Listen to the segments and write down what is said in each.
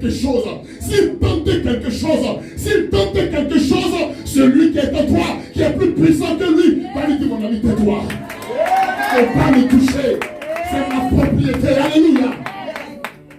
quelque chose, s'il tentait quelque chose, celui qui est en toi, qui est plus puissant que lui, va lui dire, mon ami, tais-toi. Il ne faut pas me toucher. C'est ma propriété. Alléluia.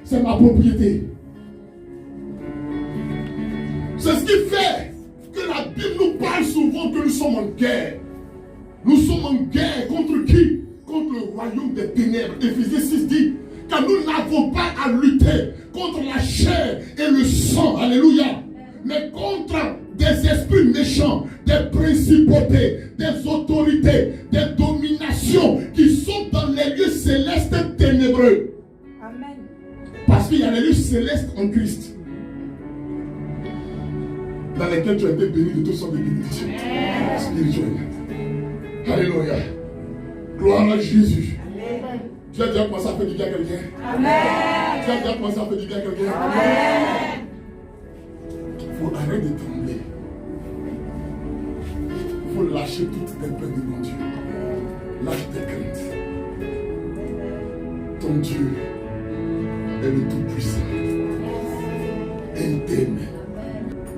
C'est ma propriété. C'est ce qui fait que la Bible nous parle souvent que nous sommes en guerre. Nous sommes en guerre contre qui? Contre le royaume des ténèbres. Éphésiens 6 dit que nous n'avons pas à lutter contre la chair et le sang. Alléluia. Mais contre des esprits méchants, des principautés, des autorités, des dominations qui sont dans les lieux célestes ténébreux. Amen. Parce qu'il y a les lieux célestes en Christ, dans lesquels tu as été béni de toutes sortes de bénédictions spirituelles. Alléluia. Gloire à Jésus. Amen. Tu as déjà commencé à faire du bien à quelqu'un? Amen. Tu as déjà commencé à faire du bien à quelqu'un? Amen. Il faut arrêter de trembler. Il faut lâcher toutes tes peurs devant Dieu. Lâche tes craintes. Ton Dieu est le Tout-Puissant. Il t'aime.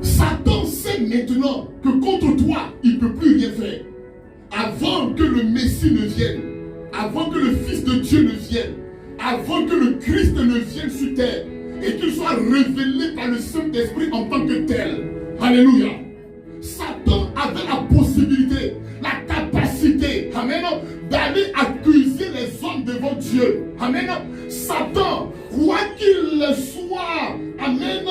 Satan sait maintenant que contre toi, il ne peut plus rien faire. Avant que le Messie ne vienne, avant que le Fils de Dieu ne vienne, avant que le Christ ne vienne sur terre, et qu'il soit révélé par le Saint-Esprit en tant que tel. Alléluia. Satan avait la possibilité, la capacité, amen, d'aller accuser les hommes devant Dieu. Amen. Satan, quoi qu'il soit, amen,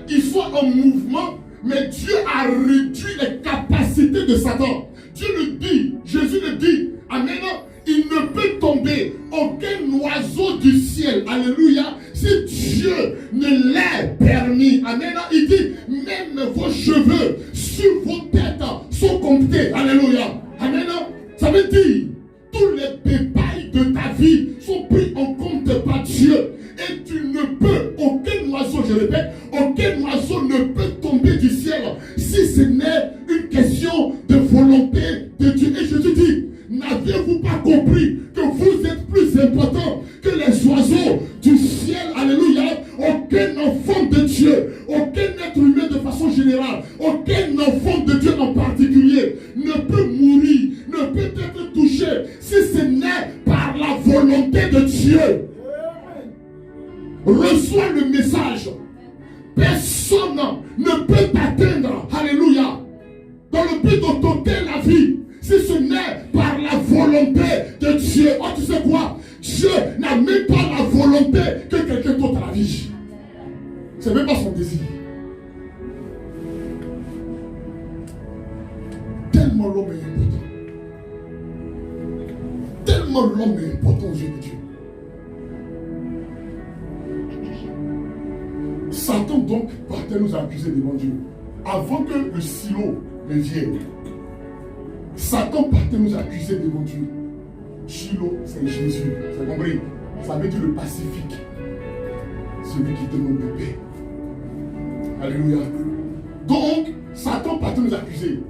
il soit en mouvement, mais Dieu a réduit les capacités de Satan. Dieu le dit, Jésus le dit, amen. Il ne peut tomber aucun oiseau du ciel. Alléluia. Si Dieu ne l'a permis. Amen. Il dit, même vos cheveux sur vos têtes sont comptés. Alléluia. Amen. Ça veut dire, tous les détails de ta vie sont pris en compte par Dieu. Et tu ne peux, aucun oiseau, je répète, aucun oiseau ne peut tomber du ciel si ce n'est une question de volonté de Dieu. Et Jésus dit, n'avez-vous pas compris que vous êtes plus important que les oiseaux du ciel? Alléluia. Aucun enfant de Dieu, aucun être humain de façon générale, aucun enfant de Dieu en particulier ne peut mourir, ne peut être touché si ce n'est par la volonté de Dieu. Reçois le message. Personne ne peut t'atteindre. Alléluia. Dans le but de t'ôter la vie, si ce n'est par la volonté de Dieu. Oh, tu sais quoi? Dieu n'a même pas la volonté que quelqu'un t'ôte la vie. Ce n'est même pas son désir. Tellement l'homme est important. Tellement l'homme est important aux yeux de Dieu. Satan donc partait nous accuser devant Dieu. Avant que le silo ne vienne, Satan partait nous accuser devant Dieu. Shiloh, c'est Jésus. C'est compris? Ça veut dire le pacifique. Celui qui demande de paix. Alléluia. Donc, Satan partait nous accuser.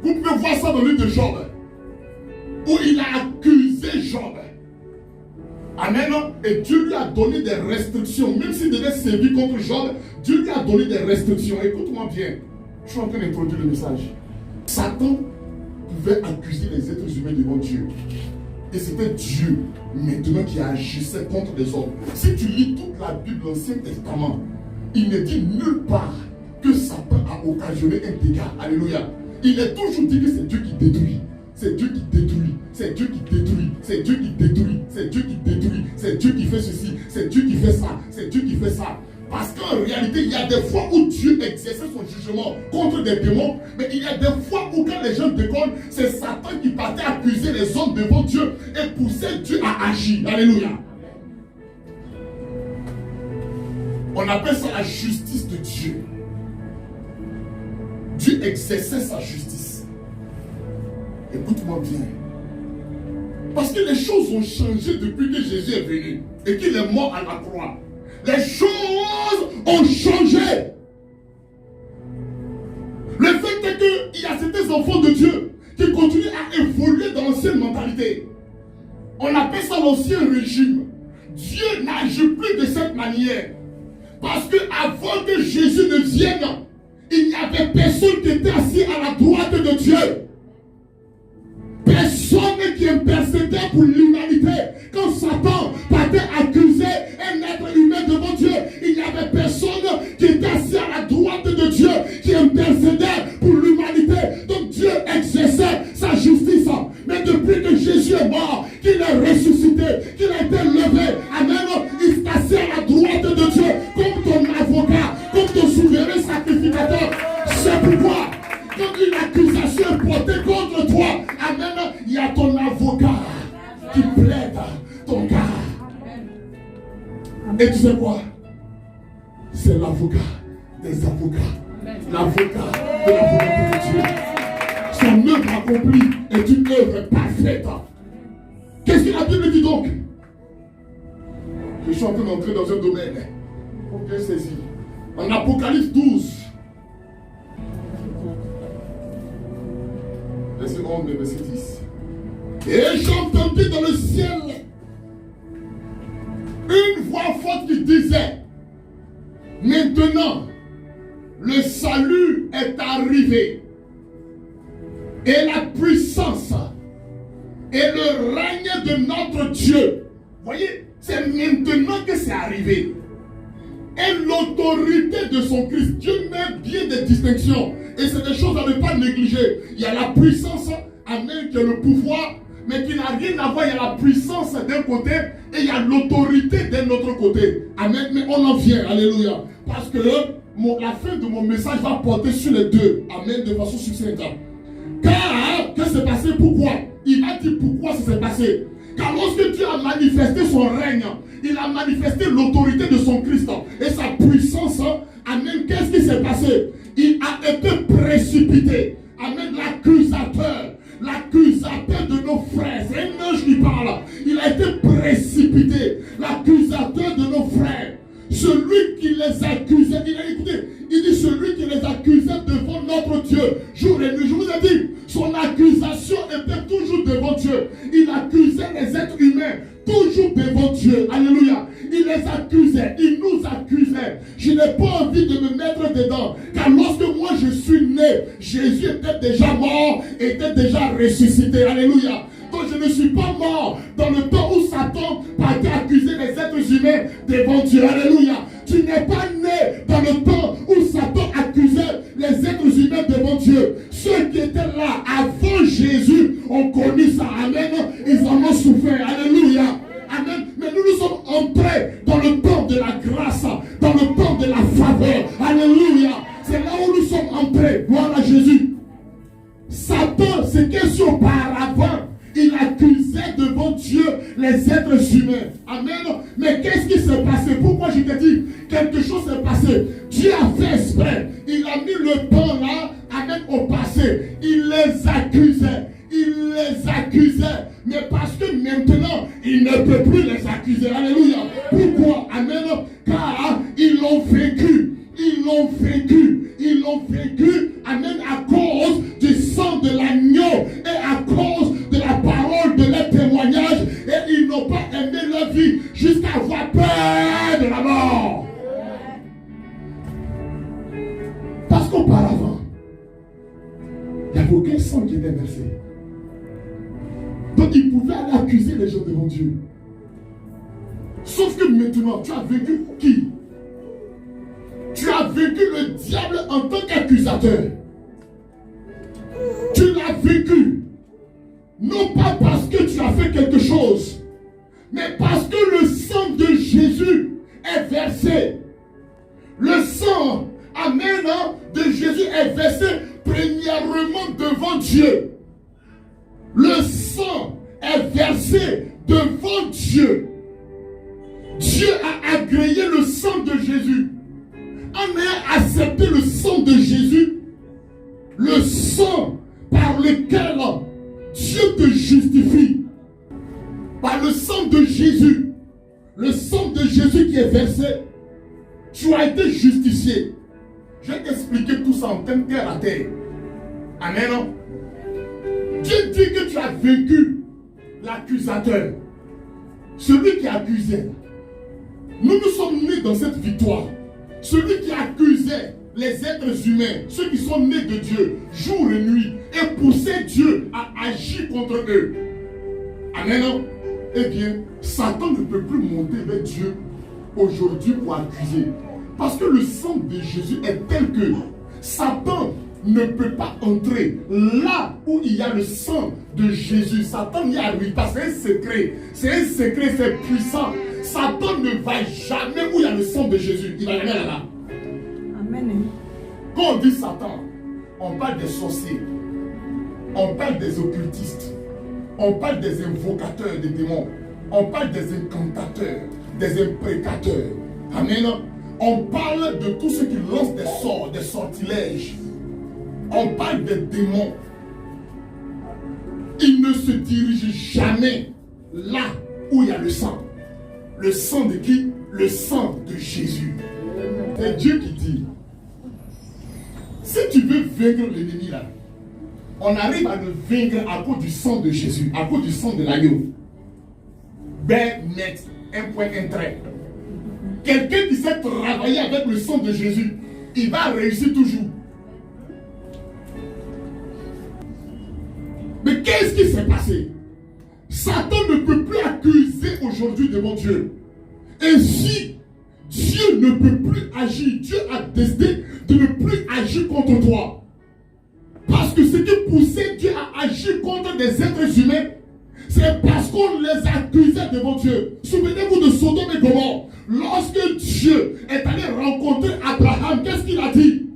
Vous pouvez voir ça dans le livre de Job, où il a accusé Job. Amen. Et Dieu lui a donné des restrictions. Même s'il devait servir contre Job, Dieu lui a donné des restrictions. Écoute-moi bien. Je suis en train d'introduire le message. Satan pouvait accuser les êtres humains devant Dieu. Et c'était Dieu maintenant qui agissait contre les hommes. Si tu lis toute la Bible, l'Ancien Testament, il ne dit nulle part que Satan a occasionné un dégât. Alléluia. Il est toujours dit que c'est Dieu qui détruit. C'est Dieu qui détruit. C'est Dieu qui détruit. C'est Dieu qui détruit. C'est Dieu qui détruit. C'est Dieu qui fait ceci. C'est Dieu qui fait ça. C'est Dieu qui fait ça. Parce qu'en réalité, il y a des fois où Dieu exerçait son jugement contre des démons, mais il y a des fois où quand les gens déconnent, c'est Satan qui partait accuser les hommes devant Dieu et pousser Dieu à agir. Alléluia. On appelle ça la justice de Dieu. Dieu exerçait sa justice. Écoute-moi bien. Parce que les choses ont changé depuis que Jésus est venu et qu'il est mort à la croix. Les choses ont changé. Le fait est qu'il y a certains enfants de Dieu qui continuent à évoluer dans l'ancienne mentalité. On appelle ça l'ancien régime. Dieu n'agit plus de cette manière. Parce que avant que Jésus ne vienne, il n'y avait personne qui était assis à la droite de Dieu. Personne qui intercédait pour l'humanité. Quand Satan partait accuser un être humain devant Dieu, il n'y avait personne qui était assis à la droite de Dieu, qui intercédait pour l'humanité. Donc Dieu exerçait sa justice. Mais depuis que Jésus est mort, qu'il est ressuscité, qu'il a été levé, amen, il s'est assis à la droite de Dieu comme ton avocat, comme ton souverain sacrificateur. C'est pourquoi quand une accusation est portée contre toi, amen, il y a ton avocat qui plaide ton cas. Et tu sais quoi? C'est l'avocat des avocats. L'avocat de la volonté de Dieu. Son œuvre accomplie est une œuvre parfaite. Qu'est-ce que la Bible dit donc? Je suis en train d'entrer dans un domaine. Il faut bien saisir. En Apocalypse 12. Verset 11 et verset 10. Et j'entendis dans le ciel une voix forte qui disait: maintenant, le salut est arrivé, et la puissance et le règne de notre Dieu. Voyez, c'est maintenant que c'est arrivé. Et l'autorité de son Christ. Dieu met bien des distinctions. Et c'est des choses à ne pas négliger. Il y a la puissance, amen, qui est le pouvoir, mais qui n'a rien à voir. Il y a la puissance d'un côté et il y a l'autorité d'un autre côté. Amen. Mais on en vient. Alléluia. Parce que la fin de mon message va porter sur les deux. Amen. De façon succincte. Car, que s'est passé? Pourquoi? Il a dit pourquoi ça s'est passé. Car lorsque Dieu a manifesté son règne, il a manifesté l'autorité de son Christ et sa puissance. Amen. Qu'est-ce qui s'est passé? Il a été précipité. Amen. L'accusateur de nos frères. C'est un ange qui parle. Il a été précipité. L'accusateur de nos frères. Celui qui les accusait. Il dit celui qui les accusait devant notre Dieu. Jour et nuit. Je vous ai dit, son accusation était toujours devant Dieu. Il accusait les êtres humains. Toujours devant Dieu. Alléluia. Il les accusait. Il nous accusait. Je n'ai pas envie de me mettre dedans. Car lorsque moi je suis né, Jésus était déjà mort, était déjà ressuscité. Alléluia. Donc je ne suis pas mort dans le temps où Satan partait accuser les êtres humains devant Dieu. Alléluia. Tu n'es pas né dans le temps où Satan accusait les êtres humains devant Dieu. Ceux qui étaient là avant Jésus ont connu ça. Amen. Ils en ont souffert. Alléluia. Amen. Mais nous sommes entrés dans le temps de la grâce, dans le temps de la faveur. Alléluia. C'est là où nous sommes entrés. Voilà Jésus. Satan, c'était auparavant. Il accusait devant Dieu les êtres humains. Amen. Mais qu'est-ce qui s'est passé? Pourquoi je t'ai dit quelque chose s'est passé? Dieu a fait exprès. Il a mis le temps là, amen, au passé. Il les accusait. Il les accusait. Mais parce que maintenant, il ne peut plus les accuser. Alléluia. Pourquoi? Amen. Car ils l'ont vécu. Ils l'ont vécu. Ils l'ont vécu. Amen. À cause du sang de l'agneau. Et à cause de la parole de leur témoignage. Et ils n'ont pas aimé leur vie jusqu'à avoir peur de la mort. Parce qu'auparavant, il n'y avait aucun sang qui était versé. Donc ils pouvaient aller accuser les gens devant Dieu. Sauf que maintenant, tu as vécu qui? Tu as vécu le diable en tant qu'accusateur. Tu l'as vécu. Non pas parce que tu as fait quelque chose, mais parce que le sang de Jésus est versé. Le sang, amen, de Jésus est versé premièrement devant Dieu. Le sang est versé devant Dieu. Dieu a agréé le sang de Jésus. En ayant accepté le sang de Jésus, le sang par lequel Dieu te justifie, par le sang de Jésus, le sang de Jésus qui est versé, tu as été justifié. Je vais t'expliquer tout ça en terre à terre. Amen. Dieu dit que tu as vaincu l'accusateur, celui qui accusait. Nous sommes nés dans cette victoire. celui qui accusait les êtres humains, ceux qui sont nés de Dieu, jour et nuit, et poussait Dieu à agir contre eux. Amen. Eh bien, Satan ne peut plus monter vers Dieu aujourd'hui pour accuser. Parce que le sang de Jésus est tel que Satan ne peut pas entrer là où il y a le sang de Jésus. Satan n'y arrive pas. C'est un secret. C'est un secret, c'est puissant. Satan ne va jamais où il y a le sang de Jésus. Il va jamais là-bas. Amen. Quand on dit Satan, on parle des sorciers. On parle des occultistes. On parle des invocateurs des démons. On parle des incantateurs, des imprécateurs. Amen. On parle de tous ceux qui lancent des sorts, des sortilèges. On parle des démons. Ils ne se dirigent jamais là où il y a le sang. Le sang de qui? Le sang de Jésus. C'est Dieu qui dit, si tu veux vaincre l'ennemi là, on arrive à le vaincre à cause du sang de Jésus, à cause du sang de l'agneau. Ben net, un point, un trait. Quelqu'un qui sait travailler avec le sang de Jésus, il va réussir toujours. Mais qu'est-ce qui s'est passé? Satan ne peut plus accuser aujourd'hui devant Dieu. Ainsi, Dieu ne peut plus agir. Dieu a décidé de ne plus agir contre toi. Parce que ce qui poussait Dieu à agir contre des êtres humains, c'est parce qu'on les accusait devant Dieu. Souvenez-vous de Sodome et Gomorrhe. Lorsque Dieu est allé rencontrer Abraham, qu'est-ce qu'il a dit?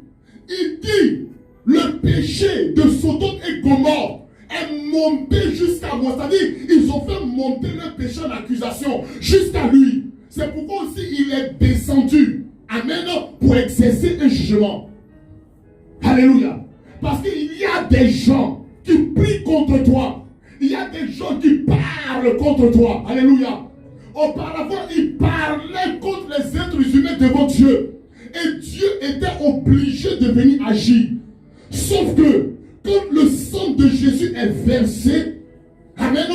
Il dit, le péché de Sodome et Gomorrhe est monté jusqu'à moi. C'est-à-dire, ils ont fait monter leur péché en accusation jusqu'à lui. C'est pourquoi aussi il est descendu. Amen. Pour exercer un jugement. Alléluia. Parce qu'il y a des gens qui prient contre toi. Il y a des gens qui parlent contre toi. Alléluia. Auparavant, ils parlaient contre les êtres humains devant Dieu. Et Dieu était obligé de venir agir. Sauf que, quand le sang de Jésus est versé, amen,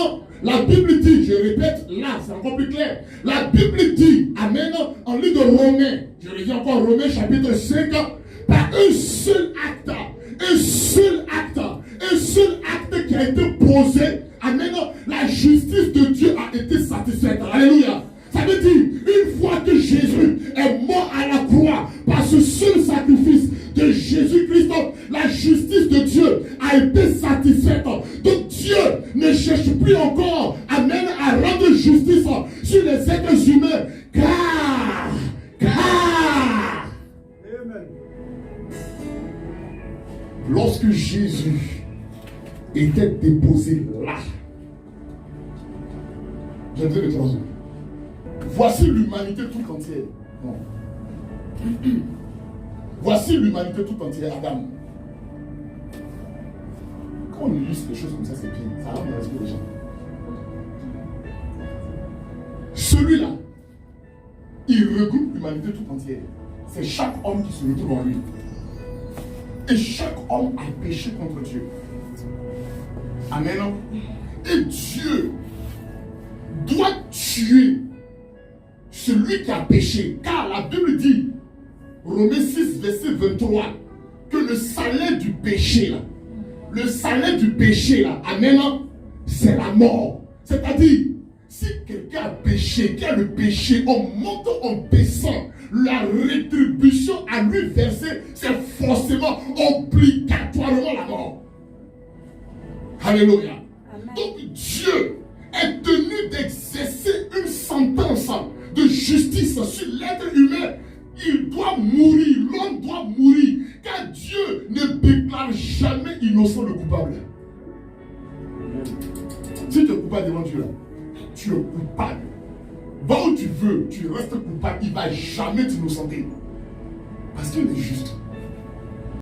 la Bible dit, je répète, là, c'est encore plus clair. La Bible dit, amen, en livre de Romains, je reviens encore, Romains chapitre 5, par un seul acte qui a été posé, amen, la justice de Dieu a été satisfaite. Alléluia. Ça veut dire, une fois que Jésus est mort à la croix, par ce seul sacrifice de Jésus-Christ, la justice de Dieu a été satisfaite. Donc Dieu ne cherche plus encore, amen, à rendre justice sur les êtres humains, car Amen. Lorsque Jésus était déposé là, j'ai dit le troisième. Voici l'humanité tout entière. Non. Voici l'humanité tout entière, Adam. Quand on lit des choses comme ça, c'est bien. Ça rentre dans l'esprit des gens. Celui-là, il regroupe l'humanité tout entière. C'est chaque homme qui se retrouve en lui. Et chaque homme a péché contre Dieu. Amen. Et Dieu doit tuer celui qui a péché. Car la Bible dit, Romains 6, verset 23, que le salaire du péché, là, amen, c'est la mort. C'est-à-dire, si quelqu'un a péché, qui a le péché, on monte, on descend, la rétribution à lui verser, c'est forcément, obligatoirement la mort. Alléluia. Amen. Donc Dieu est tenu d'exercer une sentence de justice sur l'être humain. Il doit mourir, l'homme doit mourir, car Dieu ne déclare jamais innocent le coupable. Si tu es coupable devant Dieu, là, tu es coupable. Va où tu veux, tu restes coupable, il ne va jamais t'innocenter. Parce qu'il est juste.